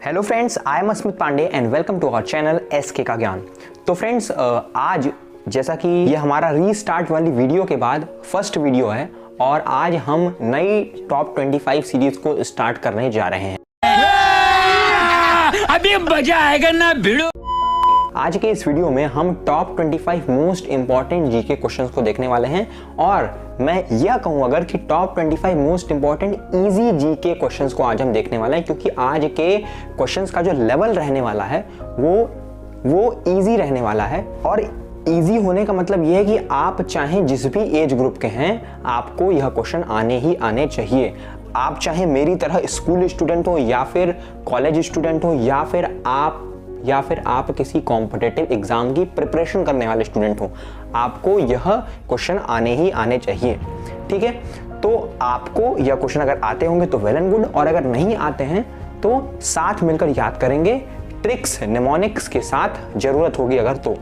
Hello friends, I am Asmit Pandey and welcome to our channel SK का ज्ञान। तो friends, आज जैसा कि ये हमारा रीस्टार्ट वाली वीडियो के बाद फर्स्ट वीडियो है और आज हम नई टॉप 25 सीरीज को स्टार्ट करने जा रहे हैं। अभी मजा आएगा ना भिड़ो। आज के इस वीडियो में हम top 25 most important GK questions को देखने वाले हैं और मैं यह कहूँ अगर कि top 25 most important easy GK questions को आज हम देखने वाले हैं, क्योंकि आज के क्वेश्चंस का जो लेवल रहने वाला है वो इजी रहने वाला है। और इजी होने का मतलब यह है कि आप चाहे जिस भी एज ग्रुप के हैं आपको यह क्वेश्चन आने ही आने चाहिए। आप चाहे मेरी तरह स्कूल स्टूडेंट हो या फिर कॉलेज स्टूडेंट हो या फिर आप किसी कॉम्पिटिटिव एग्जाम की प्रिपरेशन करने वाले स्टूडेंट हो, आपको यह क्वेश्चन आने ही आने चाहिए। ठीक है, तो आपको यह क्वेश्चन अगर आते होंगे तो वेल एंड गुड, और अगर नहीं आते हैं तो साथ मिलकर याद करेंगे, ट्रिक्स निमोनिक्स के साथ जरूरत होगी अगर तो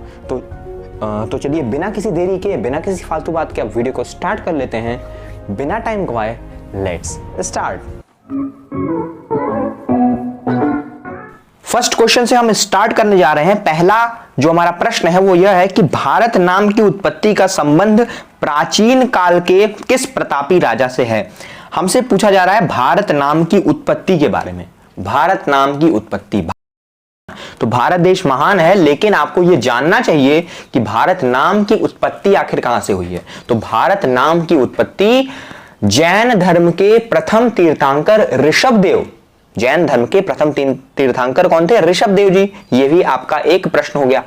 चलिए बिना किसी देरी के, बिना किसी फालतू बात के अब वीडियो को स्टार्ट कर लेते हैं। बिना टाइम गवाए लेट्स स्टार्ट। फर्स्ट क्वेश्चन से हम स्टार्ट करने जा रहे हैं। पहला जो हमारा प्रश्न है वो यह है कि भारत नाम की उत्पत्ति का संबंध प्राचीन काल के किस प्रतापी राजा से है। हमसे पूछा जा रहा है भारत नाम की उत्पत्ति के बारे में। भारत नाम की उत्पत्ति, तो भारत देश महान है, लेकिन आपको यह जानना चाहिए कि भारत नाम की उत्पत्ति आखिर कहां से हुई है। तो भारत नाम की उत्पत्ति जैन धर्म के प्रथम तीर्थंकर ऋषभदेव, जैन धर्म के प्रथम तीर्थंकर कौन थे? ऋषभदेव जी। ये भी आपका एक प्रश्न हो गया।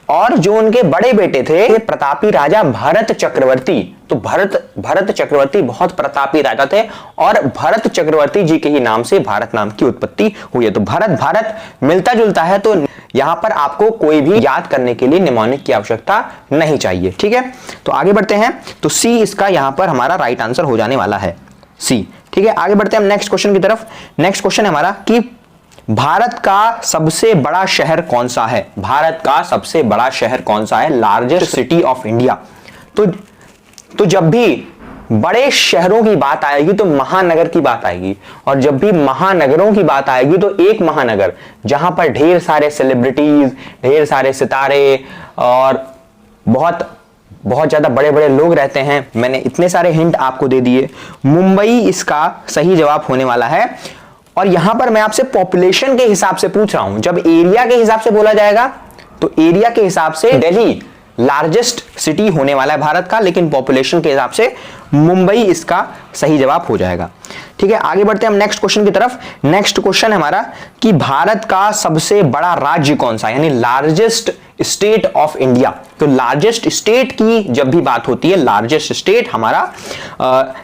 और जो उनके बड़े बेटे थे प्रतापी राजा भरत चक्रवर्ती, तो भरत चक्रवर्ती बहुत प्रतापी राजा थे और भरत चक्रवर्ती जी के ही नाम से भारत नाम की उत्पत्ति हुई है। तो भारत मिलता जुलता है, तो यहां पर आपको कोई भी याद करने के लिए निमोनिक की आवश्यकता नहीं चाहिए। ठीक है, तो आगे बढ़ते हैं। तो सी इसका यहां पर हमारा राइट आंसर हो जाने वाला है, सी। ठीक है, आगे बढ़ते हैं हम नेक्स्ट क्वेश्चन की तरफ। नेक्स्ट क्वेश्चन है हमारा कि भारत का सबसे बड़ा शहर कौन सा है। भारत का सबसे बड़ा शहर कौन सा है? Largest city of India. तो जब भी बड़े शहरों की बात आएगी तो महानगर की बात आएगी, और जब भी महानगरों की बात आएगी तो एक महानगर जहां पर ढेर सारे सेलिब्रिटीज, ढेर सारे सितारे और बहुत ज्यादा बड़े बड़े लोग रहते हैं। मैंने इतने सारे हिंट आपको दे दिए। मुंबई इसका सही जवाब होने वाला है। और यहां पर मैं आपसे पॉपुलेशन के हिसाब से पूछ रहा हूं। जब एरिया के हिसाब से बोला जाएगा तो एरिया के हिसाब से दिल्ली लार्जेस्ट सिटी होने वाला है भारत का, लेकिन पॉपुलेशन के हिसाब से मुंबई इसका सही जवाब हो जाएगा। ठीक है, आगे बढ़ते हैं हम नेक्स्ट क्वेश्चन की तरफ। नेक्स्ट क्वेश्चन है हमारा कि भारत का सबसे बड़ा राज्य कौन सा है, यानी लार्जेस्ट स्टेट ऑफ इंडिया। तो लार्जेस्ट स्टेट की जब भी बात होती है, लार्जेस्ट स्टेट हमारा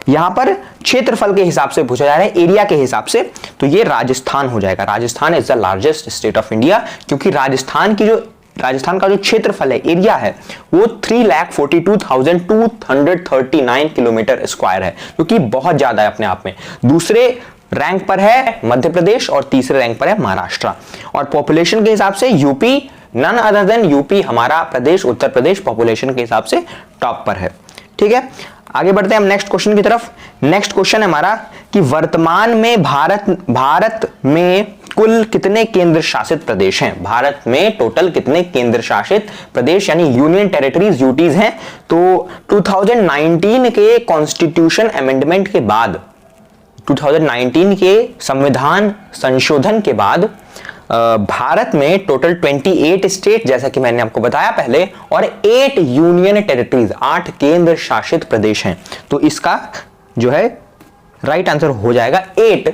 यहां पर क्षेत्रफल के हिसाब से पूछा जा रहा है, एरिया के हिसाब से, तो ये राजस्थान हो जाएगा। Rajasthan is the largest state of India, क्योंकि राजस्थान का जो क्षेत्रफल है, एरिया है, वो 3,42,239 किलोमीटर स्क्वायर है, जो कि बहुत ज्यादा है अपने आप में। दूसरे रैंक पर है मध्य प्रदेश और तीसरे रैंक पर है महाराष्ट्र। और पॉपुलेशन के हिसाब से UP, none other than UP, हमारा प्रदेश उत्तर प्रदेश पॉपुलेशन के हिसाब से टॉप पर है। ठीक है, आगे बढ़ते हैं हम नेक्स्ट क्वेश्चन की तरफ। नेक्स्ट क्वेश्चन है हमारा कि वर्तमान में भारत में कुल कितने केंद्र शासित प्रदेश हैं। भारत में टोटल कितने केंद्र शासित प्रदेश यानी यूनियन टेरिटरीज, यूटीज हैं। तो 2019 के कॉन्स्टिट्यूशन अमेंडमेंट के बाद, 2019 के संविधान संशोधन के बाद भारत में टोटल 28 स्टेट, जैसा कि मैंने आपको बताया पहले, और 8 यूनियन टेरिटरीज, 8 केंद्र शासित प्रदेश हैं। तो इसका जो है राइट आंसर हो जाएगा 8।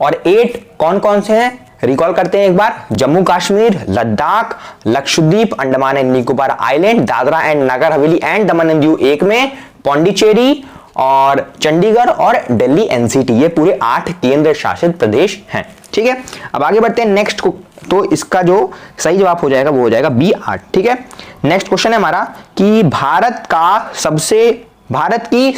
और 8 कौन कौन से हैं रिकॉल करते हैं एक बार। Jammu Kashmir, Ladakh, Lakshadweep, Andaman and Nicobar island, Dadra and Nagar Haveli and Daman and Diu एक में, पौंडीचेरी और चंडीगढ़ और दिल्ली एनसीटी, ये पूरे 8 केंद्र शासित प्रदेश हैं। ठीक है, अब आगे बढ़ते हैं नेक्स्ट को। तो इसका जो सही जवाब हो जाएगा वो हो जाएगा बी 8। ठीक है, नेक्स्ट क्वेश्चन है हमारा कि भारत की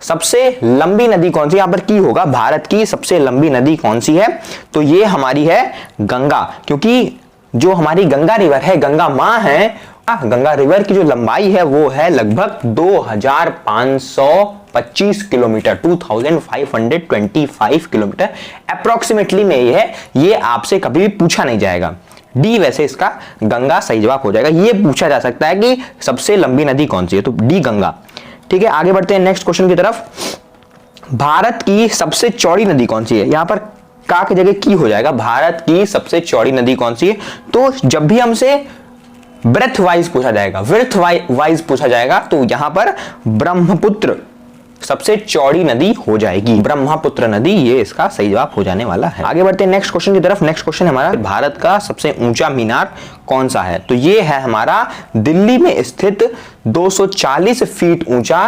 सबसे लंबी नदी कौन सी। यहां पर की होगा, भारत की सबसे लंबी नदी कौन सी है। तो ये हमारी है गंगा, क्योंकि जो हमारी गंगा रिवर है, गंगा मां है, गंगा रिवर की जो लंबाई है वो है लगभग 2500 225 किलोमीटर, 2525 किलोमीटर अप्रोक्सीमेटली में ये आपसे कभी भी पूछा नहीं जाएगा। डी वैसे इसका गंगा सही जवाब हो जाएगा। ये पूछा जा सकता है कि सबसे लंबी नदी कौन सी है, तो डी गंगा। ठीक है, आगे बढ़ते हैं नेक्स्ट क्वेश्चन की तरफ। भारत की सबसे चौड़ी नदी कौन सी है? यहां पर का की जगह की हो जाएगा। भारत की सबसे चौड़ी नदी कौन सी है? तो जब भी हमसे ब्रेथ वाइज पूछा जाएगा, विड्थ वाइज पूछा जाएगा, तो यहां पर ब्रह्मपुत्र सबसे चौड़ी नदी हो जाएगी। ब्रह्मपुत्र नदी ये इसका सही जवाब हो जाने वाला है। आगे बढ़ते हैं नेक्स्ट क्वेश्चन की तरफ। नेक्स्ट क्वेश्चन हमारा, भारत का सबसे ऊंचा मीनार कौन सा है? तो ये है हमारा दिल्ली में स्थित 240 फीट ऊंचा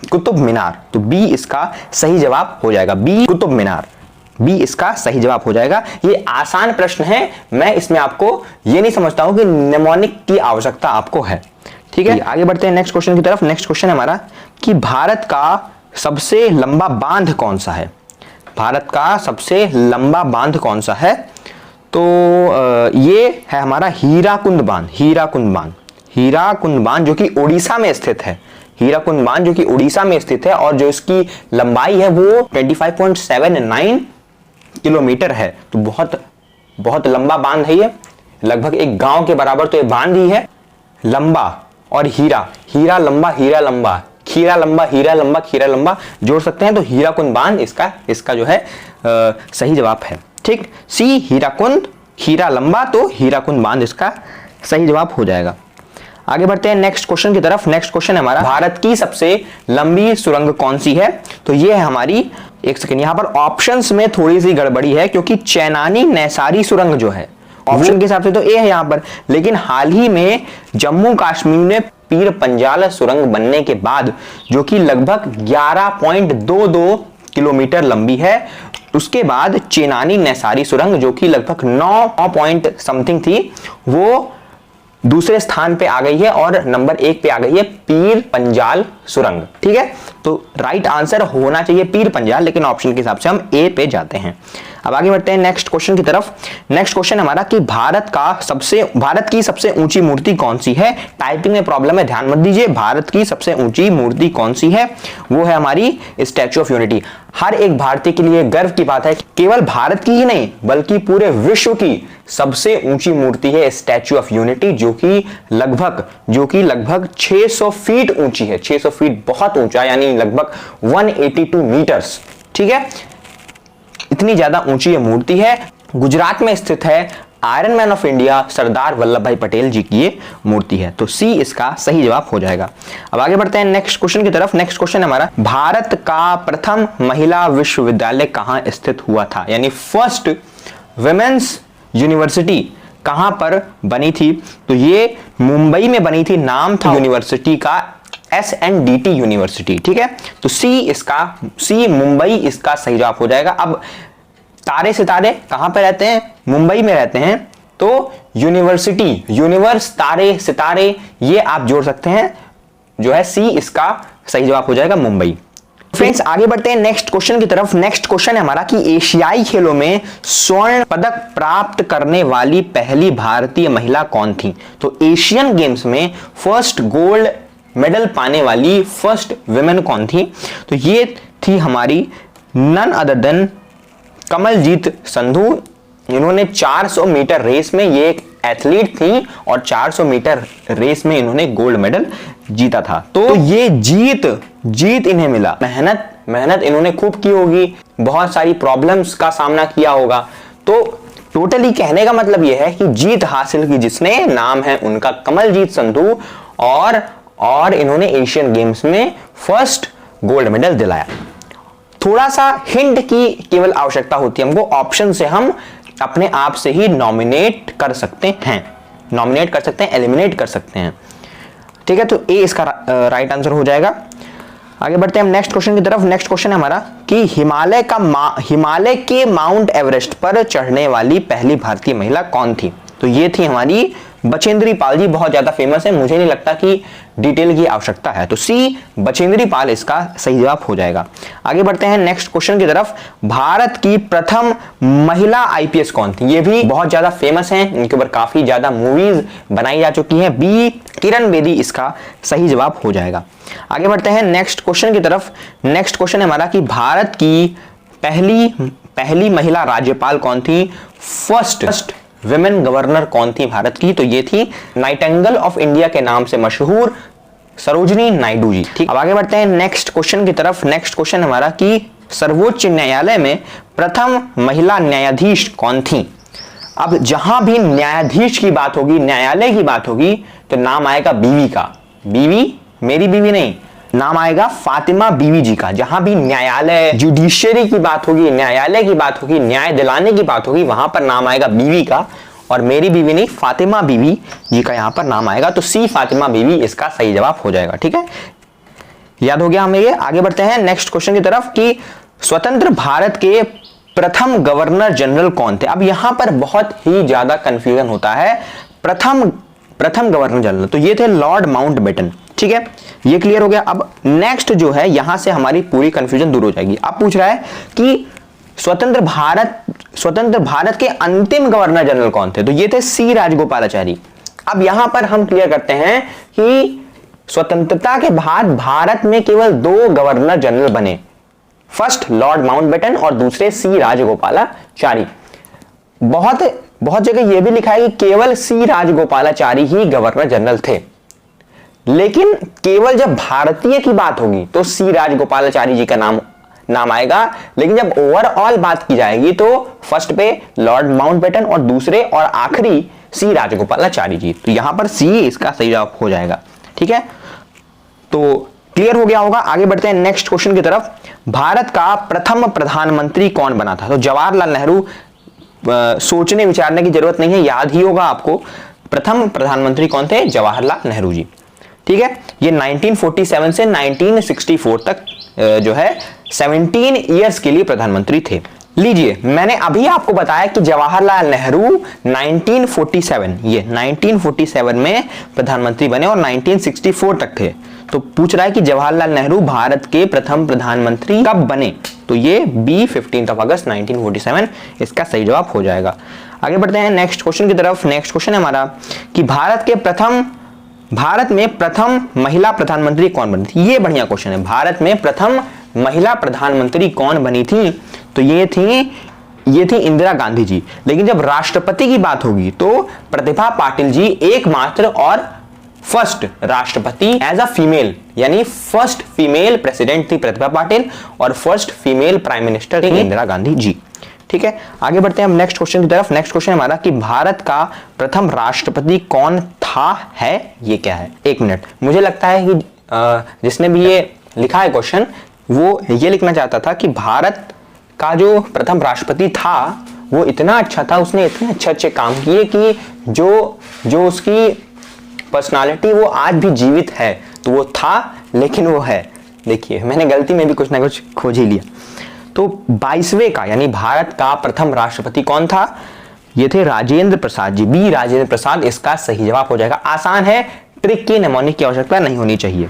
कुतुब मीनार। तो बी इसका सही जवाब हो जाएगा। बी कुतुब मीनार, बी इसका सही जवाब हो जाएगा। ये आसान प्रश्न है, मैं इसमें आपको ये नहीं समझता हूं कि निमोनिक की आवश्यकता आपको है। ठीक है, आगे बढ़ते हैं नेक्स्ट क्वेश्चन की तरफ। नेक्स्ट क्वेश्चन है हमारा कि भारत का सबसे लंबा बांध कौन सा है? भारत का सबसे लंबा बांध कौन सा है? तो ये है हमारा हीराकुंड बांध। हीराकुंड बांध, हीराकुंड बांध जो कि उड़ीसा में स्थित है। हीराकुंड बांध जो कि उड़ीसा में स्थित है और जो इसकी लंबाई है वो 25.79 किलोमीटर है। तो बहुत बहुत लंबा बांध है ये, लगभग एक गांव के बराबर तो ये बांध ही है। लंबा और हीरा, हीरा लंबा, हीरा लंबा, खीरा लंबा, हीरा लंबा, खीरा लंबा जोड़ सकते हैं, तो हीराकुंड बांध इसका जो है सही जवाब है। ठीक, सी हीराकुंड, हीरा लंबा, तो हीराकुंड बांध इसका सही जवाब हो जाएगा। आगे बढ़ते हैं नेक्स्ट क्वेश्चन की तरफ। नेक्स्ट क्वेश्चन है हमारा, भारत की सबसे लंबी सुरंग कौन सी है? तो ये है हमारी, एक सेकंड, यहां पर ऑप्शंस में थोड़ी सी गड़बड़ी है क्योंकि चैनानी नैसारी सुरंग जो है ऑप्शन के हिसाब से तो ए है यहां पर, लेकिन हाल ही में जम्मू कश्मीर में पीर पंजाल सुरंग बनने के बाद, जो कि लगभग 11.22 किलोमीटर लंबी है, उसके बाद चेनानी नैसारी सुरंग जो कि लगभग 9 पॉइंट समथिंग थी, वो दूसरे स्थान पे आ गई है और नंबर 1 पे आ गई है पीर पंजाल सुरंग। ठीक है, तो राइट आंसर होना चाहिए पीर पंजाल, लेकिन ऑप्शन के हिसाब से हम ए पे जाते हैं। अब आगे बढ़ते हैं नेक्स्ट क्वेश्चन की तरफ। नेक्स्ट क्वेश्चन हमारा कि भारत की सबसे ऊंची मूर्ति कौन सी है? टाइपिंग में प्रॉब्लम है, ध्यान मत दीजिए। भारत की सबसे ऊंची मूर्ति कौन सी है? वो है हमारी स्टैच्यू ऑफ यूनिटी। हर एक भारतीय के लिए गर्व की बात है, केवल भारत की ही नहीं बल्कि पूरे विश्व की सबसे ऊंची मूर्ति है स्टैच्यू ऑफ यूनिटी, जो कि लगभग 600 फीट ऊंची है। 600 फीट बहुत ऊंचा, यानी लगभग 182 मीटर्स। ठीक है, इतनी ज्यादा ऊंची ये मूर्ति है। गुजरात में स्थित है। Iron man of India Sardar Vallabh भाई पटेल जी की ये मूर्ति है, तो सी इसका सही जवाब हो जाएगा। अब आगे बढ़ते हैं नेक्स्ट क्वेश्चन की तरफ। नेक्स्ट क्वेश्चन हमारा, भारत का प्रथम महिला विश्वविद्यालय कहां स्थित हुआ था? यानी फर्स्ट विमेन्स यूनिवर्सिटी कहां पर बनी थी? तो ये मुंबई में बनी थी। नाम था यूनिवर्सिटी का SNDT यूनिवर्सिटी। ठीक है, तो सी मुंबई इसका सही जवाब हो जाएगा। अब तारे सितारे कहां पे रहते हैं? मुंबई में रहते हैं, तो यूनिवर्सिटी, यूनिवर्स, तारे सितारे, ये आप जोड़ सकते हैं, जो है सी इसका सही जवाब हो जाएगा मुंबई। फ्रेंड्स, आगे बढ़ते हैं नेक्स्ट क्वेश्चन की तरफ। नेक्स्ट क्वेश्चन है हमारा कि एशियाई खेलों में स्वर्ण पदक प्राप्त करने वाली पहली भारतीय महिला कौन थी? तो एशियन गेम्स में फर्स्ट गोल्ड मेडल पाने वाली फर्स्ट विमेन कौन थी? तो ये थी हमारी none other than Kamaljeet Sandhu. इन्होंने 400 मीटर रेस में, ये एक एथलीट थी और 400 मीटर रेस में इन्होंने गोल्ड मेडल जीता था। तो ये जीत इन्हें मिला। मेहनत इन्होंने खूब की होगी, बहुत सारी प्रॉब्लम्स का सामना किया होगा। तो टोटली कहने का मतलब यह है कि जीत हासिल की जिसने, नाम है उनका कमलजीत संधू, और इन्होंने एशियन गेम्स में फर्स्ट गोल्ड मेडल दिलाया। थोड़ा सा हिंट की केवल आवश्यकता होती है हमको, ऑप्शन से हम अपने आप से ही नॉमिनेट कर सकते हैं, एलिमिनेट कर सकते हैं। ठीक है, तो ए इसका राइट आंसर हो जाएगा। आगे बढ़ते हैं हम नेक्स्ट क्वेश्चन की तरफ। नेक्स्ट क्वेश्चन है हमारा कि हिमालय के माउंट एवरेस्ट पर चढ़ने वाली पहली भारतीय महिला कौन थी? तो ये थी हमारी बचेंद्री पाल जी, बहुत ज्यादा फेमस है, मुझे नहीं लगता कि डिटेल की आवश्यकता है। तो सी बचेंद्री पाल इसका सही जवाब हो जाएगा। आगे बढ़ते हैं नेक्स्ट क्वेश्चन की तरफ। भारत की प्रथम महिला आईपीएस कौन थी? ये भी बहुत ज्यादा फेमस हैं, इनके ऊपर काफी ज्यादा मूवीज बनाई जा चुकी हैं। बी किरण बेदी इसका सही जवाब हो जाएगा। आगे बढ़ते हैं नेक्स्ट क्वेश्चन की तरफ। नेक्स्ट क्वेश्चन है हमारा कि भारत की पहली महिला राज्यपाल कौन थी? फर्स्ट विमेन गवर्नर कौन थी भारत की? तो ये थी नाइटिंगेल ऑफ इंडिया के नाम से मशहूर सरोजिनी नायडू जी। ठीक, अब आगे बढ़ते हैं नेक्स्ट क्वेश्चन की तरफ। नेक्स्ट क्वेश्चन हमारा कि सर्वोच्च न्यायालय में प्रथम महिला न्यायाधीश कौन थी? अब जहां भी न्यायाधीश की बात होगी, न्यायालय की बात होगी, तो नाम आएगा बीवी का। बीवी, मेरी बीवी नहीं, नाम आएगा फातिमा बीवी जी का। जहां भी न्यायालय, जुडिशियरी की बात होगी, न्यायालय की बात होगी, न्याय दिलाने की बात होगी, वहां पर नाम आएगा बीवी का, और मेरी बीवी नहीं, फातिमा बीवी जी का यहां पर नाम आएगा। तो सी फातिमा बीवी इसका सही जवाब हो जाएगा। ठीक है, याद हो गया हमें ये। आगे बढ़ते हैं नेक्स्ट क्वेश्चन की तरफ कि स्वतंत्र भारत के प्रथम गवर्नर जनरल कौन थे? अब यहां पर बहुत ही ज्यादा कंफ्यूजन होता है। प्रथम गवर्नर जनरल तो ये थे लॉर्ड माउंटबेटन। ठीक है, ये क्लियर हो गया। अब नेक्स्ट जो है, यहां से हमारी पूरी कंफ्यूजन दूर हो जाएगी। अब पूछ रहा है कि स्वतंत्र भारत के अंतिम गवर्नर जनरल कौन थे? तो ये थे सी राजगोपालाचारी। अब यहां पर हम क्लियर करते हैं कि स्वतंत्रता के बाद भारत में केवल 2 गवर्नर जनरल बने, फर्स्ट लॉर्ड माउंटबेटन और दूसरे सी राजगोपालाचारी। बहुत जगह यह भी लिखा है कि केवल सी राजगोपालाचारी ही गवर्नर जनरल थे, लेकिन केवल जब भारतीय की बात होगी तो सी राजगोपालाचारी जी का नाम आएगा। लेकिन जब ओवरऑल बात की जाएगी तो फर्स्ट पे लॉर्ड माउंटबेटन और दूसरे और आखिरी सी राजगोपालाचारी जी। तो यहां पर सी इसका सही जवाब हो जाएगा। ठीक है, तो क्लियर हो गया होगा। आगे बढ़ते हैं नेक्स्ट क्वेश्चन की तरफ। भारत का प्रथम प्रधानमंत्री कौन बना था? तो जवाहरलाल नेहरू, सोचने विचारने की जरूरत नहीं है, याद ही होगा आपको। प्रथम प्रधानमंत्री कौन थे? जवाहरलाल नेहरू जी। ठीक है, ये 1947 से 1964 तक जो है 17 इयर्स के लिए प्रधानमंत्री थे। लीजिए, मैंने अभी आपको बताया कि जवाहरलाल नेहरू 1947 में प्रधानमंत्री बने और 1964 तक थे। तो पूछ रहा है कि जवाहरलाल नेहरू भारत के प्रथम प्रधानमंत्री कब बने? तो ये बी 15 अगस्त 1947 इसका सही जवाब हो जाएगा। आगे बढ़ते हैं नेक्स्ट क्वेश्चन की तरफ। नेक्स्ट क्वेश्चन है हमारा कि भारत में प्रथम महिला प्रधानमंत्री कौन बनी थी? ये बढ़िया क्वेश्चन है। भारत में प्रथम महिला प्रधानमंत्री कौन बनी थी? तो ये थी इंदिरा गांधी जी। लेकिन जब राष्ट्रपति की बात होगी तो प्रतिभा पाटिल जी एकमात्र और फर्स्ट राष्ट्रपति एज अ फीमेल, यानी फर्स्ट फीमेल प्रेसिडेंट थी प्रतिभा पाटिल और फर्स्ट फीमेल प्राइम मिनिस्टर थी इंदिरा गांधी जी। ठीक है, आगे बढ़ते हैं हम नेक्स्ट क्वेश्चन की तरफ। नेक्स्ट क्वेश्चन हमारा कि भारत का प्रथम राष्ट्रपति कौन था है? ये क्या है? 1 मिनट, मुझे लगता है कि जिसने भी ये लिखा है क्वेश्चन वो ये लिखना चाहता था कि भारत का जो प्रथम राष्ट्रपति था वो इतना अच्छा था, उसने इतने अच्छे काम किए कि जो उसकी पर्सनालिटी वो आज भी जीवित है। तो वो था, लेकिन वो है। देखिए, मैंने गलती में भी कुछ ना कुछ खोज ही लिया। तो 22वें का यानी भारत का प्रथम राष्ट्रपति कौन था? ये थे राजेंद्र प्रसाद जी। बी राजेंद्र प्रसाद इसका सही जवाब हो जाएगा। आसान है, ट्रिक की निमोनिक की आवश्यकता नहीं होनी चाहिए।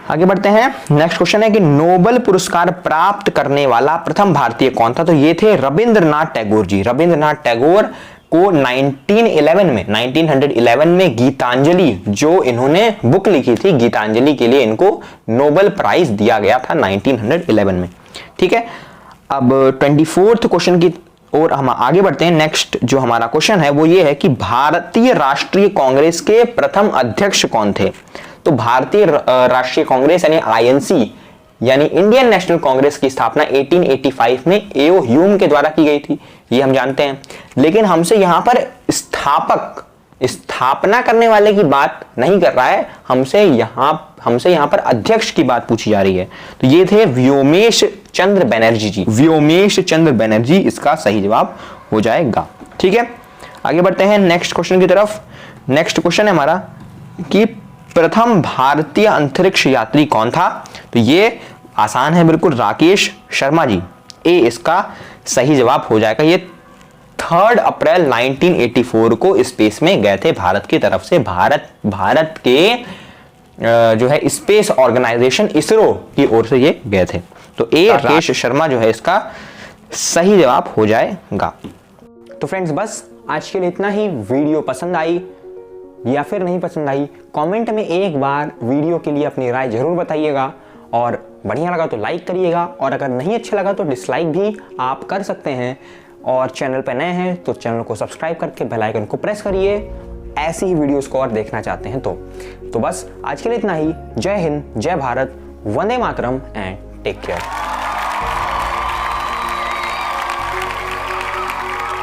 आगे बढ़ते हैं। नेक्स्ट क्वेश्चन है कि नोबेल पुरस्कार प्राप्त करने वाला प्रथम भारतीय कौन था? तो ये थे रविंद्रनाथ टैगोर जी। रविंद्रनाथ टैगोर को 1911 में गीतांजलि, जो इन्होंने बुक लिखी थी गीतांजलि के लिए, इनको नोबेल प्राइज दिया गया था 1911 में। ठीक है, अब 24th क्वेश्चन की ओर हम आगे बढ़ते हैं। नेक्स्ट जो हमारा क्वेश्चन है वो ये है कि भारतीय राष्ट्रीय कांग्रेस के प्रथम अध्यक्ष कौन थे? तो भारतीय राष्ट्रीय कांग्रेस यानी आईएनसी यानी इंडियन नेशनल कांग्रेस की स्थापना 1885 में एओ ह्यूम के द्वारा की गई थी, ये हम जानते हैं। लेकिन हमसे यहां पर स्थापना करने वाले की बात नहीं कर रहा है, हमसे यहां पर अध्यक्ष की बात पूछी जा रही है। तो ये थे व्योमेश चंद्र बनर्जी जी। व्योमेश चंद्र बनर्जी इसका सही जवाब हो जाएगा। ठीक है, आगे बढ़ते हैं नेक्स्ट क्वेश्चन की तरफ। नेक्स्ट क्वेश्चन है हमारा कि प्रथम भारतीय अंतरिक्ष यात्री कौन था? तो ये आसान है बिल्कुल, राकेश शर्मा जी। ए इसका सही जवाब हो जाएगा। ये 3 अप्रैल 1984 को स्पेस में गए थे भारत की तरफ से। भारत के जो है स्पेस ऑर्गेनाइजेशन इसरो की ओर से ये गए थे। तो ए राकेश शर्मा जो है इसका सही जवाब हो जाएगा। तो फ्रेंड्स बस आज के लिए इतना ही। वीडियो पसंद आई या फिर नहीं पसंद आई, कमेंट में एक बार वीडियो के लिए अपनी राय जरूर बताइएगा, और बढ़िया लगा तो लाइक करिएगा, और अगर नहीं अच्छा लगा तो डिसलाइक भी आप कर सकते हैं। और चैनल पर नए हैं तो चैनल को सब्सक्राइब करके बेल आइकन को प्रेस करिए, ऐसी ही वीडियोस को और देखना चाहते हैं तो बस आज के लिए इतना ही। जय हिंद, जय Bharat, Vande Mataram and take care.